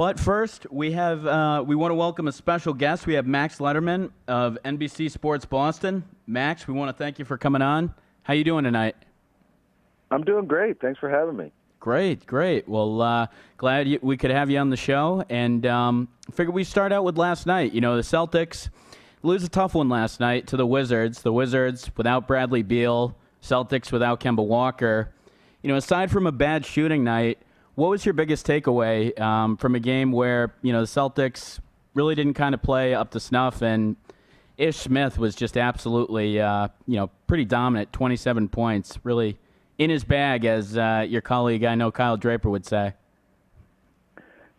But first, we want to welcome a special guest. We have Max Lederman of NBC Sports Boston. Max, we want to thank you for coming on. How you doing tonight? I'm doing great. Thanks for having me. Great. Well, glad we could have you on the show. And figured we start out with last night. You know, the Celtics lose a tough one last night to the Wizards. The Wizards without Bradley Beal, Celtics without Kemba Walker. You know, aside from a bad shooting night, what was your biggest takeaway from a game where, you know, the Celtics really didn't kind of play up to snuff, and Ish Smith was just absolutely, pretty dominant, 27 points, really in his bag, as your colleague, I know, Kyle Draper would say.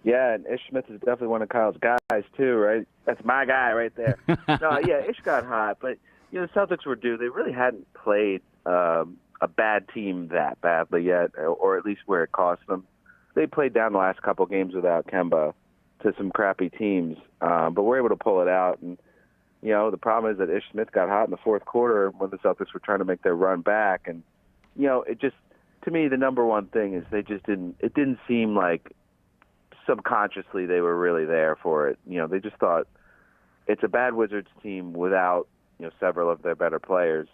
Yeah, and Ish Smith is definitely one of Kyle's guys, too, right? That's my guy right there. No, yeah, Ish got hot, but, you know, the Celtics were due. They really hadn't played a bad team that badly yet, or at least where it cost them. They played down the last couple games without Kemba to some crappy teams, but we're able to pull it out. And, you know, the problem is that Ish Smith got hot in the fourth quarter when the Celtics were trying to make their run back. And, you know, it just, to me, the number one thing is it didn't seem like subconsciously they were really there for it. You know, they just thought it's a bad Wizards team without, you know, several of their better players.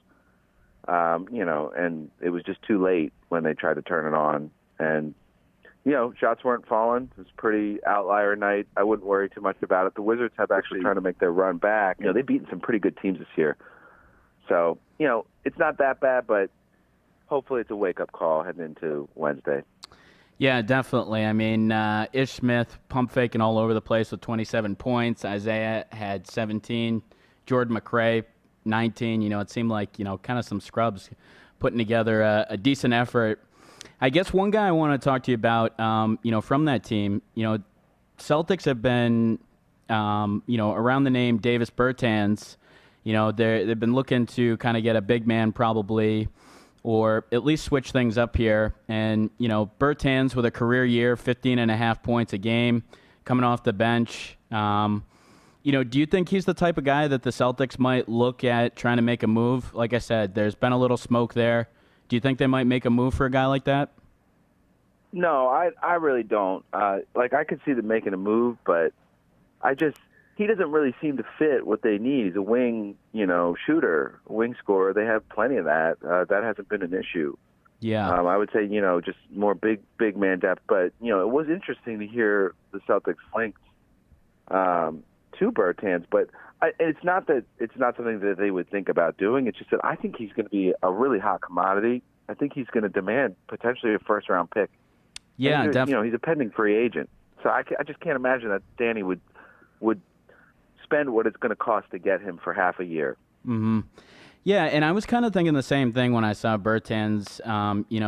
And it was just too late when they tried to turn it on. And, you know, shots weren't falling. It was a pretty outlier night. I wouldn't worry too much about it. The Wizards have actually trying to make their run back. You know, they've beaten some pretty good teams this year. So, you know, it's not that bad, but hopefully it's a wake-up call heading into Wednesday. Yeah, definitely. I mean, Ish Smith pump faking all over the place with 27 points. Isaiah had 17. Jordan McRae, 19. You know, it seemed like, you know, kind of some scrubs putting together a decent effort. I guess one guy I want to talk to you about, from that team, you know, Celtics have been, around the name Davis Bertans. You know, they've been looking to kind of get a big man probably, or at least switch things up here. And, you know, Bertans with a career year, 15.5 points a game, coming off the bench. Do you think he's the type of guy that the Celtics might look at trying to make a move? Like I said, there's been a little smoke there. Do you think they might make a move for a guy like that? No, I really don't. I could see them making a move, but he doesn't really seem to fit what they need. He's a wing, shooter, wing scorer. They have plenty of that. That hasn't been an issue. Yeah. I would say, just more big man depth. But, it was interesting to hear the Celtics linked to Bertans. But it's not that it's not something that they would think about doing. It's just that I think he's going to be a really hot commodity. I think he's going to demand potentially a first-round pick. Yeah, definitely. He's a pending free agent. So I just can't imagine that Danny would spend what it's going to cost to get him for half a year. Mm-hmm. Yeah, and I was kind of thinking the same thing when I saw Bertans,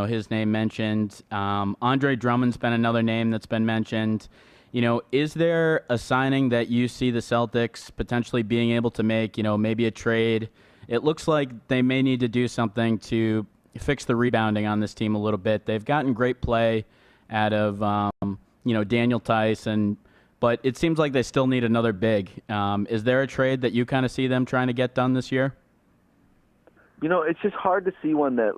his name mentioned. Andre Drummond's been another name that's been mentioned. Is there a signing that you see the Celtics potentially being able to make, maybe a trade? It looks like they may need to do something to fix the rebounding on this team a little bit. They've gotten great play out of, Daniel Tice, but it seems like they still need another big. Is there a trade that you kind of see them trying to get done this year? It's just hard to see one that,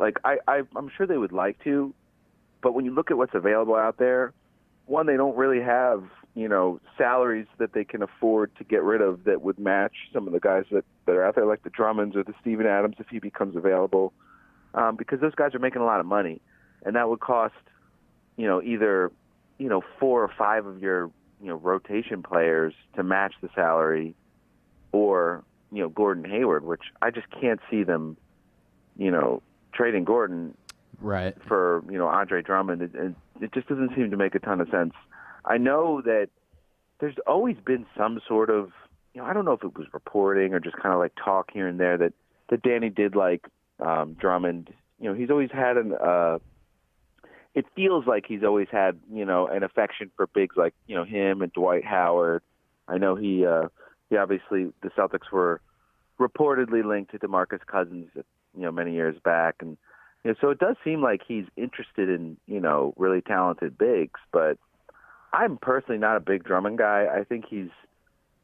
I'm sure they would like to, but when you look at what's available out there, one, they don't really have, salaries that they can afford to get rid of that would match some of the guys that are out there, like the Drummonds or the Steven Adams, if he becomes available, because those guys are making a lot of money, and that would cost, either, 4 or 5 of your, rotation players to match the salary, or, Gordon Hayward, which I just can't see them, trading Gordon right for, Andre Drummond. And it just doesn't seem to make a ton of sense. I know that there's always been some sort of, I don't know if it was reporting or just kind of like talk here and there that Danny did like Drummond. He's always had it feels like he's always had, an affection for bigs like, him and Dwight Howard. I know he obviously, the Celtics were reportedly linked to DeMarcus Cousins, many years back. And, so it does seem like he's interested in, really talented bigs, but I'm personally not a big Drummond guy. I think he's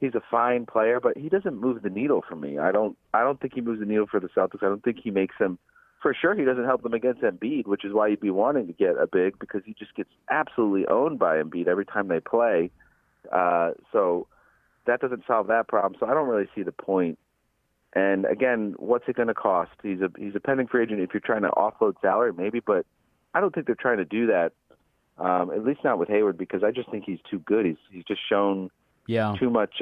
a fine player, but he doesn't move the needle for me. I don't think he moves the needle for the Celtics. I don't think he makes them. For sure, he doesn't help them against Embiid, which is why you'd be wanting to get a big, because he just gets absolutely owned by Embiid every time they play. So that doesn't solve that problem. So I don't really see the point. And again, what's it going to cost? He's a pending free agent. If you're trying to offload salary, maybe, but I don't think they're trying to do that. At least not with Hayward, because I just think he's too good. He's just shown too much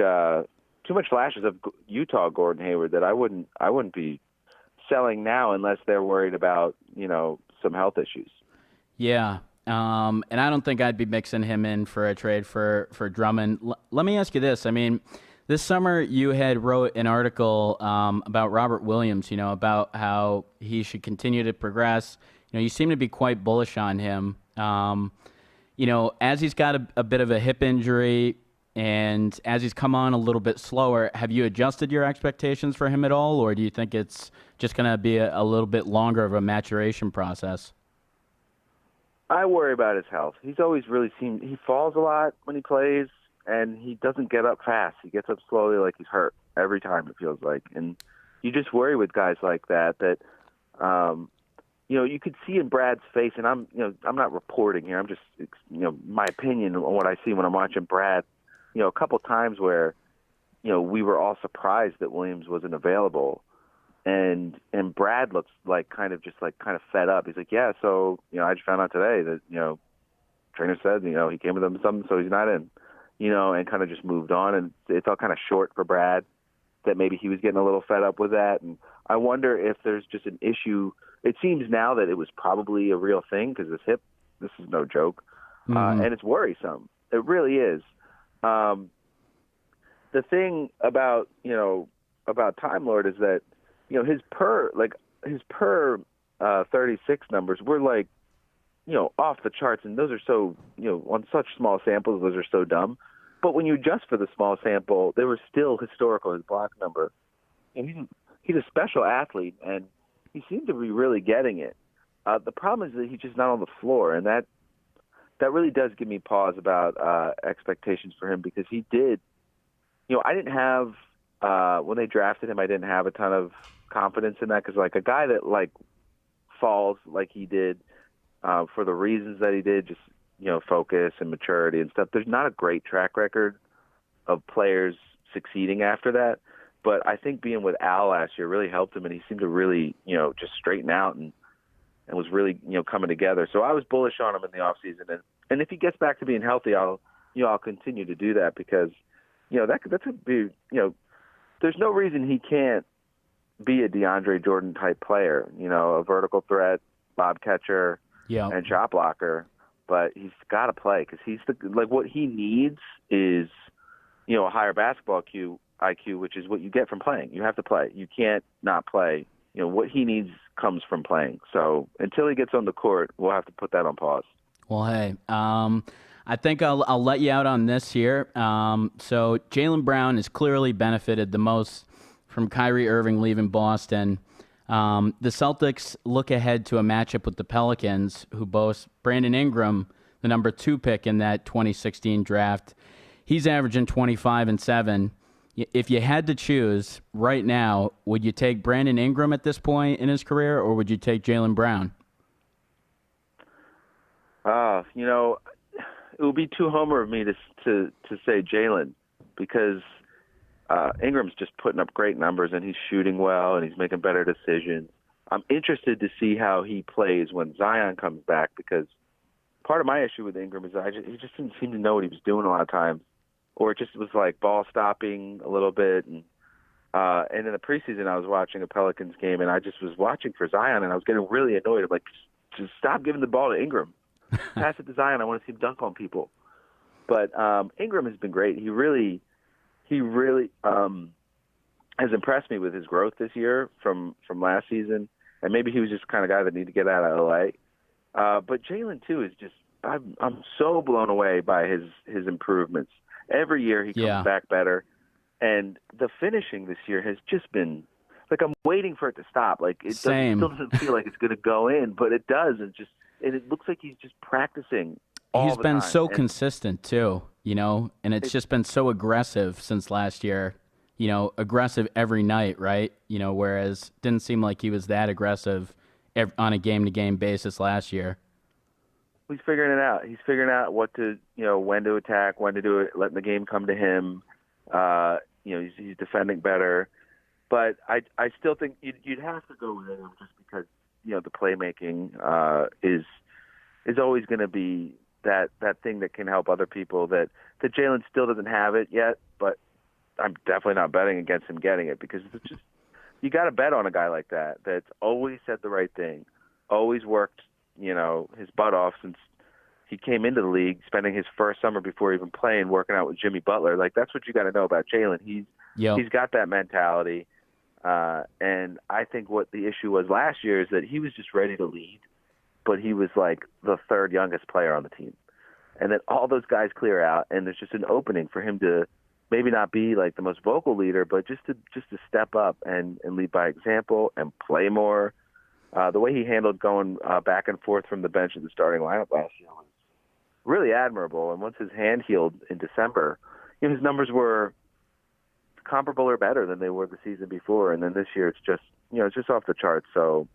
flashes of Utah Gordon Hayward that I wouldn't be selling now unless they're worried about some health issues. Yeah. And I don't think I'd be mixing him in for a trade for Drummond. Let me ask you this. I mean, this summer you had wrote an article about Robert Williams, about how he should continue to progress. You seem to be quite bullish on him. As he's got a bit of a hip injury and as he's come on a little bit slower, have you adjusted your expectations for him at all, or do you think it's just going to be a little bit longer of a maturation process? I worry about his health. He's always really he falls a lot when he plays, and he doesn't get up fast. He gets up slowly like he's hurt every time, it feels like. And you just worry with guys like that, you could see in Brad's face, and I'm not reporting here. I'm just, my opinion on what I see when I'm watching Brad, a couple times where, we were all surprised that Williams wasn't available. And Brad looks like kind of fed up. He's like, yeah, so, I just found out today that, trainer said, he came with him something, so he's not in, and kind of just moved on. And it felt kind of short for Brad that maybe he was getting a little fed up with that. And I wonder if there's just an issue. It seems now that it was probably a real thing because this is no joke. And it's worrisome. It really is. The thing about Time Lord is that, his per 36 numbers were like, off the charts. And those are so, on such small samples, those are so dumb. But when you adjust for the small sample, they were still historical, his block number. And he's a special athlete, and he seemed to be really getting it. The problem is that he's just not on the floor, and that really does give me pause about expectations for him, because he did. I didn't have when they drafted him, I didn't have a ton of confidence in that, because like a guy that falls like he did for the reasons that he did, just focus and maturity and stuff. There's not a great track record of players succeeding after that. But I think being with Al last year really helped him, and he seemed to really, just straighten out and was really, coming together. So I was bullish on him in the offseason. And if he gets back to being healthy, I'll continue to do that, because, that could be, there's no reason he can't be a DeAndre Jordan type player, a vertical threat, lob catcher, and shot blocker. But he's got to play, because he's what he needs is, a higher basketball IQ, which is what you get from playing. You have to play. You can't not play. What he needs comes from playing. So until he gets on the court, we'll have to put that on pause. Well, hey, I think I'll let you out on this here. So Jaylen Brown has clearly benefited the most from Kyrie Irving leaving Boston. The Celtics look ahead to a matchup with the Pelicans, who boast Brandon Ingram, the number 2 pick in that 2016 draft. He's averaging 25 and 7. If you had to choose right now, would you take Brandon Ingram at this point in his career, or would you take Jaylen Brown? It would be too homer of me to say Jaylen, because Ingram's just putting up great numbers, and he's shooting well, and he's making better decisions. I'm interested to see how he plays when Zion comes back, because part of my issue with Ingram is he just didn't seem to know what he was doing a lot of times, or it just was like ball stopping a little bit. And in the preseason, I was watching a Pelicans game, and I just was watching for Zion, and I was getting really annoyed. I'm like, just stop giving the ball to Ingram. Pass it to Zion. I want to see him dunk on people. But Ingram has been great. He really has impressed me with his growth this year from last season. And maybe he was just the kind of guy that needed to get out of L.A. But Jaylen, too, is just – I'm so blown away by his improvements. Every year he comes back better. And the finishing this year has just been – like, I'm waiting for it to stop. Like, it still doesn't feel like it's going to go in, but it does. And it looks like he's just practicing all the time. He's been so consistent, too, and it's just been so aggressive since last year. Aggressive every night, right? Whereas didn't seem like he was that aggressive on a game-to-game basis last year. He's figuring it out. He's figuring out what to, when to attack, when to do it, letting the game come to him. He's defending better. But I still think you'd have to go with him just because, the playmaking is always going to be that thing that can help other people that Jaylen still doesn't have it yet, but I'm definitely not betting against him getting it because it's just, you got to bet on a guy like that that's always said the right thing, always worked, his butt off since he came into the league, spending his first summer before even playing, working out with Jimmy Butler. Like, that's what you got to know about Jaylen. He's got that mentality. And I think what the issue was last year is that he was just ready to lead, but he was like the third youngest player on the team. And then all those guys clear out, and there's just an opening for him to maybe not be like the most vocal leader, but just to step up and lead by example and play more. The way he handled going back and forth from the bench to the starting lineup last year was really admirable. And once his hand healed in December, his numbers were comparable or better than they were the season before. And then this year it's just off the charts. So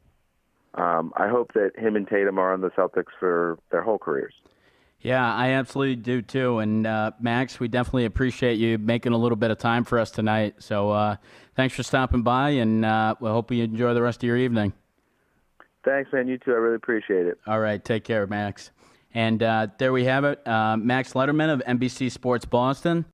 I hope that him and Tatum are on the Celtics for their whole careers. Yeah, I absolutely do too. And Max, we definitely appreciate you making a little bit of time for us tonight. So thanks for stopping by, and we hope you enjoy the rest of your evening. Thanks, man. You too. I really appreciate it. All right. Take care, Max. And there we have it. Max Lederman of NBC Sports Boston.